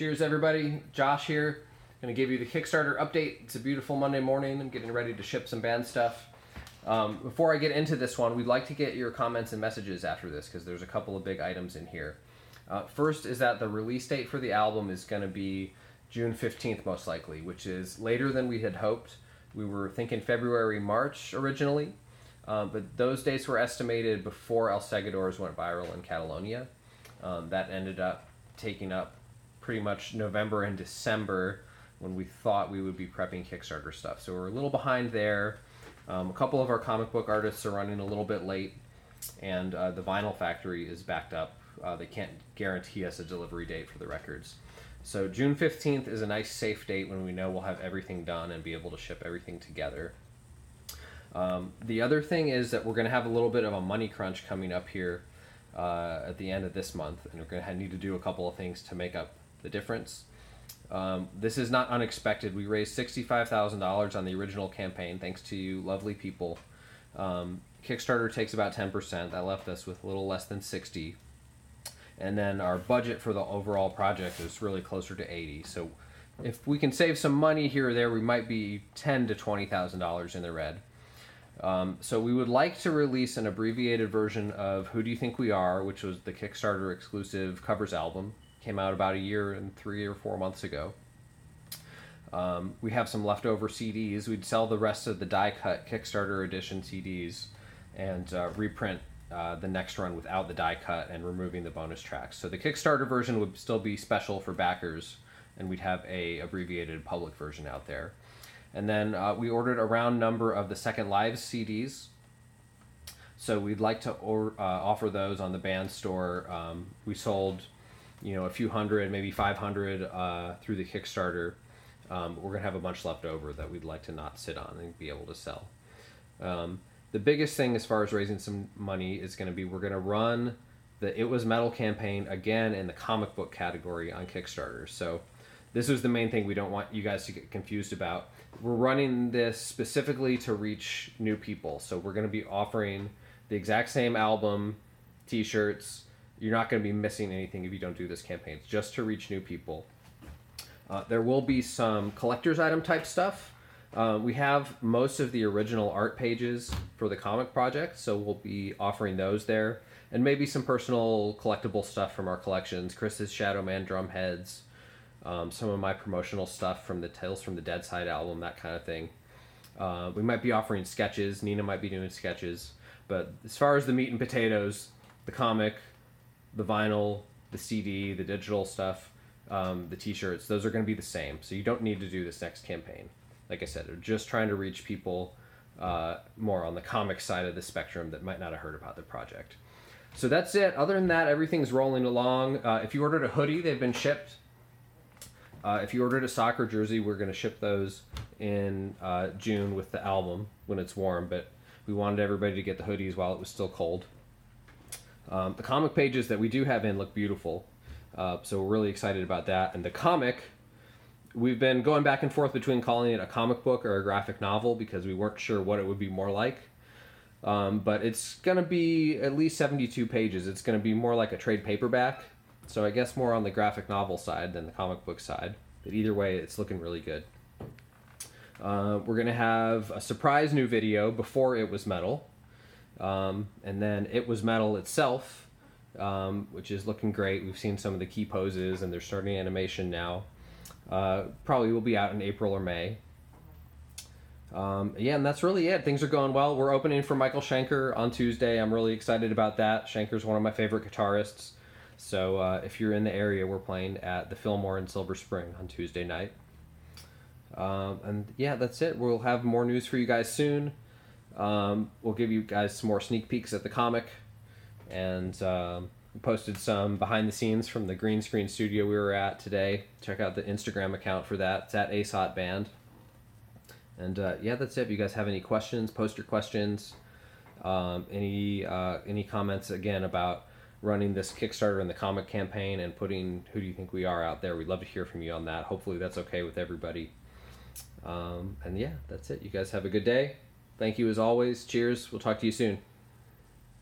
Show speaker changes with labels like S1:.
S1: Cheers everybody, Josh here. Gonna give you the Kickstarter update. It's a beautiful Monday morning. I'm getting ready to ship some band stuff. Before I get into this one, we'd like to get your comments and messages after this because there's a couple of big items in here. First is that the release date for the album is gonna be June 15th most likely, which is later than we had hoped. We were thinking February, March originally, but those dates were estimated before El Segadors went viral in Catalonia. That ended up taking up pretty much November and December when we thought we would be prepping Kickstarter stuff. So we're a little behind there. A couple of our comic book artists are running a little bit late, and the vinyl factory is backed up. They can't guarantee us a delivery date for the records. So June 15th is a nice safe date when we know we'll have everything done and be able to ship everything together. The other thing is that we're going to have a little bit of a money crunch coming up here at the end of this month, and we're going to need to do a couple of things to make up the difference. This is not unexpected. We raised $65,000 on the original campaign, thanks to you lovely people. Kickstarter takes about 10%. That left us with a little less than 60. And then our budget for the overall project is really closer to 80. So if we can save some money here or there, we might be $10,000 to $20,000 in the red. So we would like to release an abbreviated version of Who Do You Think We Are, which was the Kickstarter exclusive covers album. Came out about a year and 3 or 4 months ago. We have some leftover CDs. We'd sell the rest of the die-cut Kickstarter edition CDs and reprint the next run without the die-cut and removing the bonus tracks. So the Kickstarter version would still be special for backers, and we'd have a abbreviated public version out there. And then we ordered a round number of the Second Lives CDs. So we'd like to offer those on the band store. We sold, a few hundred, maybe 500 through the Kickstarter. We're going to have a bunch left over that we'd like to not sit on and be able to sell. The biggest thing as far as raising some money is going to be we're going to run the It Was Metal campaign again in the comic book category on Kickstarter. So this was the main thing we don't want you guys to get confused about. We're running this specifically to reach new people. So we're going to be offering the exact same album, t-shirts. You're not going to be missing anything if you don't do this campaign. It's just to reach new people. There will be some collector's item type stuff. We have most of the original art pages for the comic project, so we'll be offering those there. And maybe some personal collectible stuff from our collections. Chris's Shadow Man drum heads, some of my promotional stuff from the Tales from the Dead Side album, that kind of thing. We might be offering sketches. Nina might be doing sketches. But as far as the meat and potatoes, the comic, the vinyl, the CD, the digital stuff, the t-shirts, those are going to be the same. So you don't need to do this next campaign. Like I said, we're just trying to reach people more on the comic side of the spectrum that might not have heard about the project. So that's it. Other than that, everything's rolling along. If you ordered a hoodie, they've been shipped. If you ordered a soccer jersey, we're going to ship those in June with the album when it's warm, but we wanted everybody to get the hoodies while it was still cold. The comic pages that we do have in look beautiful, so we're really excited about that. And the comic, we've been going back and forth between calling it a comic book or a graphic novel because we weren't sure what it would be more like. But it's going to be at least 72 pages. It's going to be more like a trade paperback, so I guess more on the graphic novel side than the comic book side. But either way, it's looking really good. We're going to have a surprise new video before It Was Metal. And then It Was Metal itself, which is looking great. We've seen some of the key poses, and they're starting animation now. Probably will be out in April or May. Yeah, and that's really it. Things are going well. We're opening for Michael Schenker on Tuesday. I'm really excited about that. Schenker's one of my favorite guitarists. So if you're in the area, we're playing at the Fillmore in Silver Spring on Tuesday night. And yeah, that's it. We'll have more news for you guys soon. We'll give you guys some more sneak peeks at the comic, and we posted some behind the scenes from the green screen studio we were at today. Check out the Instagram account for that. It's at ASOT Band. And yeah, that's it. If you guys have any questions, post your questions. Any comments again about running this Kickstarter and the comic campaign and putting Who Do You Think We Are out there? We'd love to hear from you on that. Hopefully that's okay with everybody. And yeah, that's it. You guys have a good day. Thank you as always. Cheers. We'll talk to you soon.